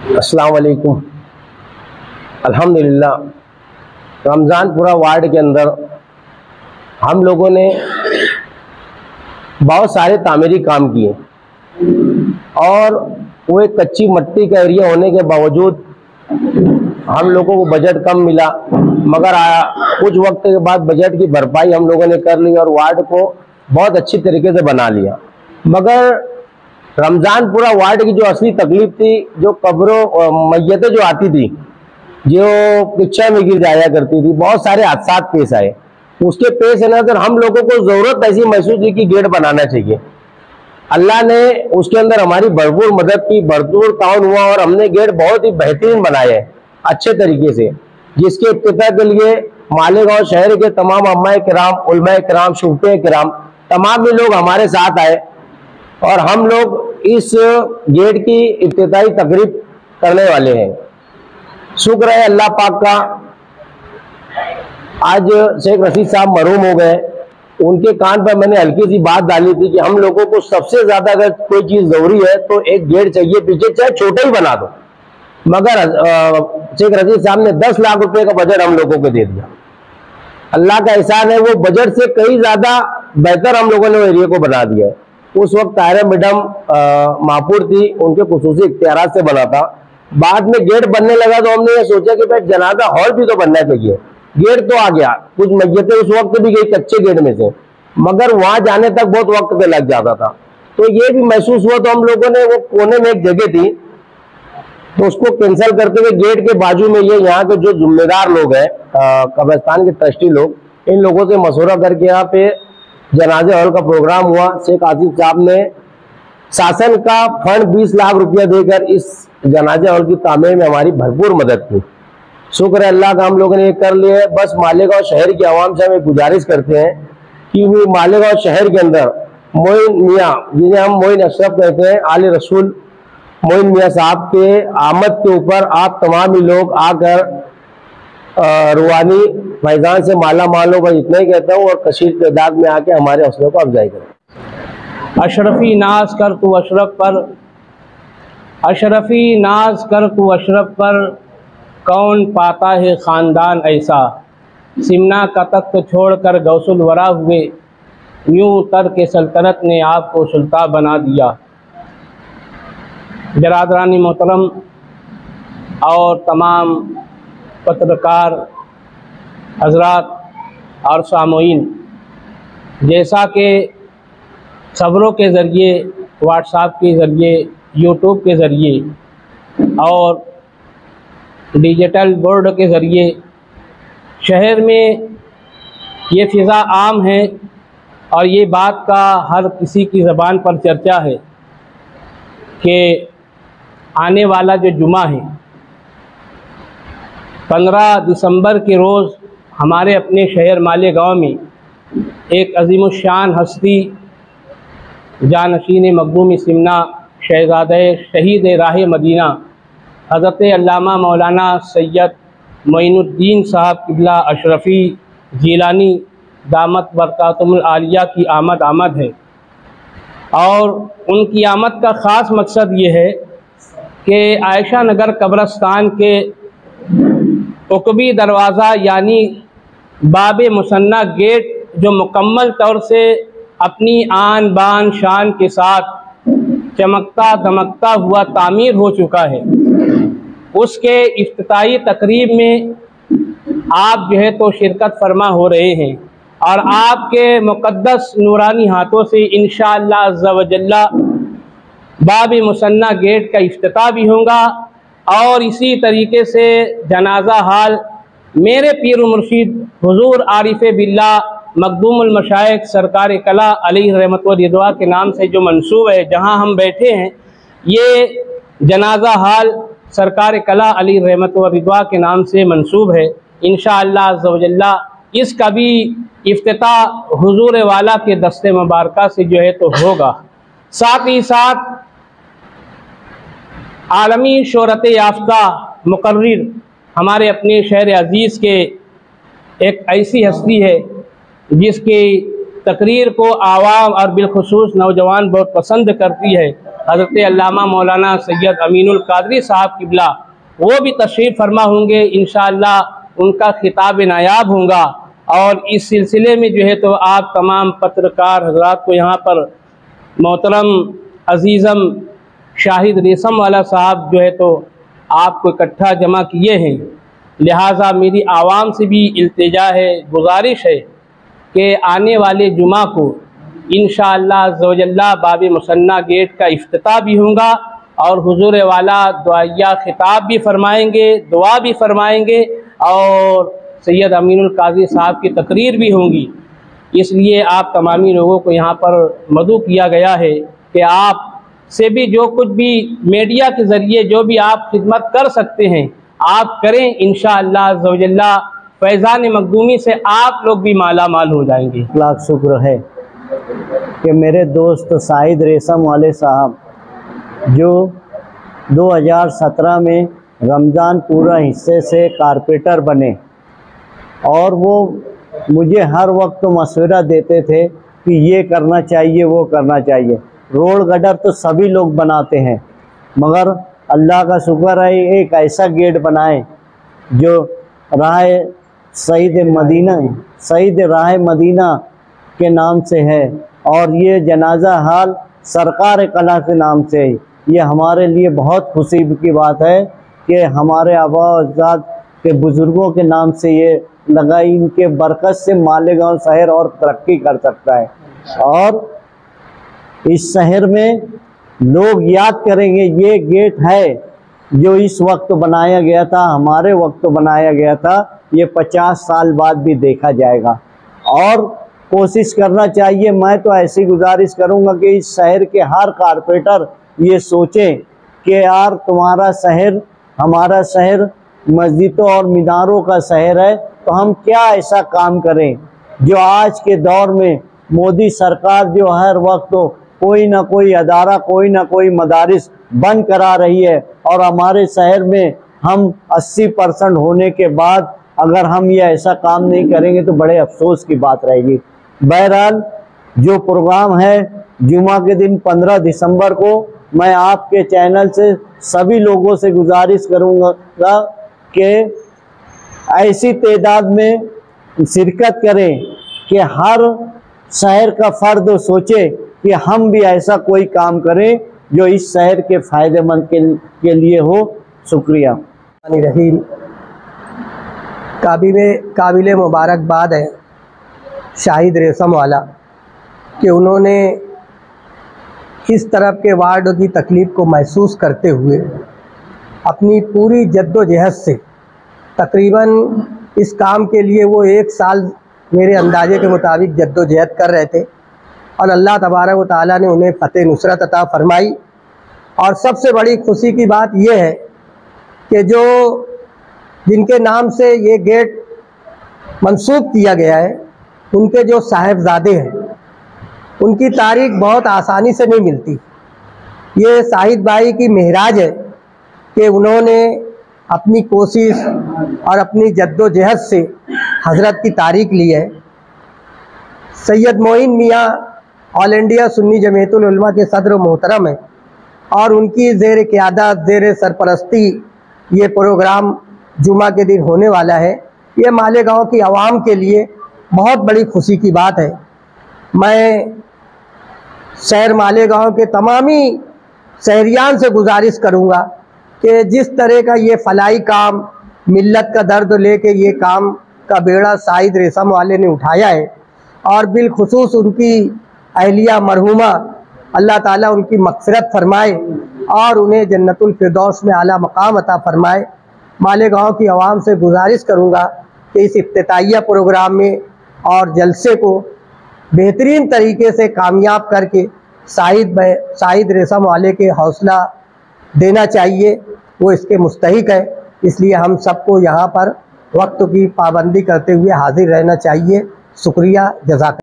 अस्सलाम वालेकुम। अल्हम्दुलिल्लाह रमज़ानपुरा वार्ड के अंदर हम लोगों ने बहुत सारे तामीरी काम किए और वो एक कच्ची मट्टी का एरिया होने के बावजूद हम लोगों को बजट कम मिला, मगर कुछ वक्त के बाद बजट की भरपाई हम लोगों ने कर ली और वार्ड को बहुत अच्छी तरीके से बना लिया। मगर रमज़ानपुरा वार्ड की जो असली तकलीफ थी, जो कब्रों मैयतें जो आती थी, जो पिक्चर में गिर जाया करती थी, बहुत सारे हादसा पेश आए। उसके पेश है ना, तो हम लोगों को जरूरत ऐसी महसूस हुई कि गेट बनाना चाहिए। अल्लाह ने उसके अंदर हमारी भरपूर मदद की, भरपूर ताउन हुआ और हमने गेट बहुत ही बेहतरीन बनाए हैं अच्छे तरीके से, जिसके इफ्तिताह के लिए मालेगांव शहर के तमाम अम्माए किराम, उलमाए किराम, शूफे किराम, तमाम भी लोग हमारे साथ आए और हम लोग इस गेट की इफ्तिताही तकरीब करने वाले हैं। शुक्र है अल्लाह पाक का, आज शेख रशीद साहब मरहूम हो गए। उनके कान पर मैंने हल्की सी बात डाली थी कि हम लोगों को सबसे ज्यादा अगर कोई चीज जरूरी है तो एक गेट चाहिए पीछे, चाहे छोटा ही बना दो। मगर शेख रशीद साहब ने 10 लाख रुपए का बजट हम लोगों को दे दिया। अल्लाह का एहसान है, वो बजट से कई ज्यादा बेहतर हम लोगों ने वो एरिया को बना दिया है। उस वक्त तायरा मैडम महापुर थी, उनके खुसूसी इख्तियारात से बना था। बाद में गेट बनने लगा तो हमने ये सोचा कि भाई जनाजा हॉल भी तो बनना चाहिए। गेट तो आ गया, कुछ मैयतें उस वक्त भी गई कच्चे गेट में से, मगर वहां जाने तक बहुत वक्त पे लग जाता था। तो ये भी महसूस हुआ, तो हम लोगों ने वो कोने में एक जगह थी तो उसको कैंसिल करते हुए गेट के बाजू में ये यहाँ के जो जिम्मेदार लोग हैं, कब्रिस्तान के ट्रस्टी लोग, इन लोगों से मशवरा करके यहाँ पे जनाजे हॉल का प्रोग्राम हुआ। शेख आसिफ साहब ने शासन का फंड 20 लाख रुपया देकर इस जनाजे हॉल की तामीर में हमारी भरपूर मदद की। शुक्र है अल्लाह का, हम लोगों ने ये कर लिया है। बस मालेगांव शहर की आवाम से हम गुजारिश करते हैं कि वो मालेगांव शहर के अंदर मोइन मियाँ, जिन्हें हम मोइन अशरफ कहते हैं, आले रसूल मोइन मियाँ साहब के आमद के ऊपर आप तमाम ही लोग आकर रूहानी फैजान से माला माल हो। बस इतना ही कहता हूँ और कशीर तादाद में आके हमारे हौसलों को अफजाई करें। अशरफी नाज कर तू अशरफ पर, अशरफी नाज कर तू अशरफ पर, कौन पाता है ख़ानदान ऐसा। सिमना का तख्त छोड़कर गौसुल वरा हुए, यूं तर के सल्तनत ने आपको सुल्तान बना दिया। बिरादरानी मोहतरम और तमाम पत्रकार हजरात और सामईन, जैसा कि खबरों के ज़रिए, व्हाट्सएप के ज़रिए, यूट्यूब के ज़रिए और डिजिटल बोर्ड के ज़रिए शहर में ये फ़िज़ा आम है और ये बात का हर किसी की ज़बान पर चर्चा है कि आने वाला जो जुमा है 15 दिसंबर के रोज़ हमारे अपने शहर मालेगांव में एक अज़ीमुश्शान हस्ती, जानशीन मखदूम सिमना, शहज़ादे शहीद राह मदीना हज़रत अल्लामा मौलाना सैयद मोइनुद्दीन साहब क़िबला अशरफ़ी जीलानी दामत बरकातुहुल आलिया की आमद है। और उनकी आमद का ख़ास मकसद ये है कि आयशा नगर कब्रिस्तान के उकबी दरवाज़ा यानी बाब मुसन्ना गेट, जो मुकम्मल तौर से अपनी आन बान शान के साथ चमकता दमकता हुआ तामीर हो चुका है, उसके इफ्तिताही तकरीब में आप जो है तो शिरकत फरमा हो रहे हैं और आपके मुक़द्दस नूरानी हाथों से इंशाअल्लाह अज़्ज़ा व जल्ला बाब मुसन्ना गेट का इफ्तिताह भी होगा। और इसी तरीके से जनाजा हाल मेरे पीर मुर्शिद हुजूर आरिफ बिल्ला मखदूमुल मशाइख सरकार कला अलैहि रहमत व रिदवा के नाम से जो मंसूब है, जहां हम बैठे हैं, ये जनाजा हाल सरकार कला अलैहि रहमत व रिदवा के नाम से मंसूब है। इंशाअल्लाह अज़्ज़ा व जल्ला इसका भी इफ्तिताह हुजूर वाला के दस्ते मुबारका से जो है तो होगा। साथ ही साथ आलमी शोहरत याफ्ता मुकर्रिर हमारे अपने शहर अज़ीज़ के एक ऐसी हस्ती है जिसकी तकरीर को आवाम और बिलखुसूस नौजवान बहुत पसंद करती है। हज़रत अल्लामा मौलाना सैयद अमीनुल कादरी साहब किबला वो भी तशरीफ़ फरमा होंगे। इंशाअल्लाह उनका खिताब नायाब होगा। और इस सिलसिले में जो है तो आप तमाम पत्रकार हजरात को यहाँ पर मोहतरम अज़ीज़म शाहिद रेशम वाला साहब जो है तो आपको इकट्ठा जमा किए हैं। लिहाजा मेरी आवाम से भी इल्तिजा है, गुजारिश है कि आने वाले जुमा को इंशाअल्लाह ज़वजल्ला बाब मुसन्ना गेट का इफ्तिताह भी होगा और हुजूर वाला दुआया खिताब भी फरमाएंगे, दुआ भी फरमाएंगे और सैयद अमीनुल कादरी साहब की तकरीर भी होंगी। इसलिए आप तमामी लोगों को यहाँ पर मदऊ किया गया है कि आप से भी जो कुछ भी मीडिया के ज़रिए जो भी आप खिदमत कर सकते हैं आप करें। इंशाअल्लाह ज़वजल्ला फैज़ान मखदूमी से आप लोग भी माला माल हो जाएंगे। लाख शुक्र है कि मेरे दोस्त शाहिद रेशम वाले साहब जो 2017 में रमज़ान पूरा हिस्से से कारपेंटर बने और वो मुझे हर वक्त मशवरा देते थे कि ये करना चाहिए वो करना चाहिए। रोड गटर तो सभी लोग बनाते हैं मगर अल्लाह का शुक्र है एक ऐसा गेट बनाए जो राह शहीद राह मदीना के नाम से है और ये जनाजा हाल सरकार कला के नाम से है। ये हमारे लिए बहुत खुशी की बात है कि हमारे आबा अजदाद के बुज़ुर्गों के नाम से ये लगा। इनके बरकत से मालेगांव शहर और तरक्की कर सकता है और इस शहर में लोग याद करेंगे ये गेट है जो इस वक्त बनाया गया था, हमारे वक्त बनाया गया था। ये 50 साल बाद भी देखा जाएगा और कोशिश करना चाहिए। मैं तो ऐसी गुजारिश करूंगा कि इस शहर के हर कारपेंटर ये सोचें कि यार तुम्हारा शहर हमारा शहर मस्जिदों और मीनारों का शहर है, तो हम क्या ऐसा काम करें जो आज के दौर में मोदी सरकार जो हर वक्त कोई ना कोई अदारा कोई ना कोई मदारिस बंद करा रही है और हमारे शहर में हम 80% होने के बाद अगर हम ये ऐसा काम नहीं करेंगे तो बड़े अफसोस की बात रहेगी। बहरहाल जो प्रोग्राम है जुमा के दिन 15 दिसंबर को मैं आपके चैनल से सभी लोगों से गुजारिश करूँगा कि ऐसी तादाद में शिरकत करें कि हर शहर का फर्द सोचे कि हम भी ऐसा कोई काम करें जो इस शहर के फ़ायदेमंद के लिए हो। शुक्रिया। रहीम काबिल मुबारकबाद है शाहिद रेशम वाला कि उन्होंने इस तरफ के वार्ड की तकलीफ़ को महसूस करते हुए अपनी पूरी जद्दोजहद से तकरीबन इस काम के लिए वो 1 साल मेरे अंदाजे के मुताबिक जद्दोजहद कर रहे थे और अल्लाह तबारक व तआला ने उन्हें फ़तेह नुसरत अता फ़रमाई। और सबसे बड़ी खुशी की बात यह है कि जो जिनके नाम से ये गेट मंसूब किया गया है उनके जो साहिबजादे हैं उनकी तारीख बहुत आसानी से नहीं मिलती। ये शाहिद भाई की मेहराज है कि उन्होंने अपनी कोशिश और अपनी जद्दोजहद से हज़रत की तारीख ली है। सैयद मोइन मियाँ ऑल इंडिया सुन्नी जमीयतुल उलमा के सदर मोहतरम है और उनकी ज़ेर क़यादत ज़ेर सरपरस्ती ये प्रोग्राम जुमा के दिन होने वाला है। ये मालेगांव की आवाम के लिए बहुत बड़ी खुशी की बात है। मैं शहर मालेगांव के तमामी शहरियान से गुजारिश करूंगा कि जिस तरह का ये फलाई काम मिल्लत का दर्द लेके ये काम का बेड़ा शाहिद रेशम वाले ने उठाया है और बिलखुसूस उनकी अहलिया मरहुमा अल्लाह ताला उनकी मग़फ़िरत फरमाए और उन्हें जन्नतुल फिरदौस में आला मकाम अता फरमाए। मालेगांव की आवाम से गुजारिश करूंगा कि इस इफ्तिताहिया प्रोग्राम में और जलसे को बेहतरीन तरीके से कामयाब करके शाहिद रेशम वाले के हौसला देना चाहिए, वो इसके मुस्तहिक है। इसलिए हम सबको यहाँ पर वक्त की पाबंदी करते हुए हाजिर रहना चाहिए। शुक्रिया, जज़ाक।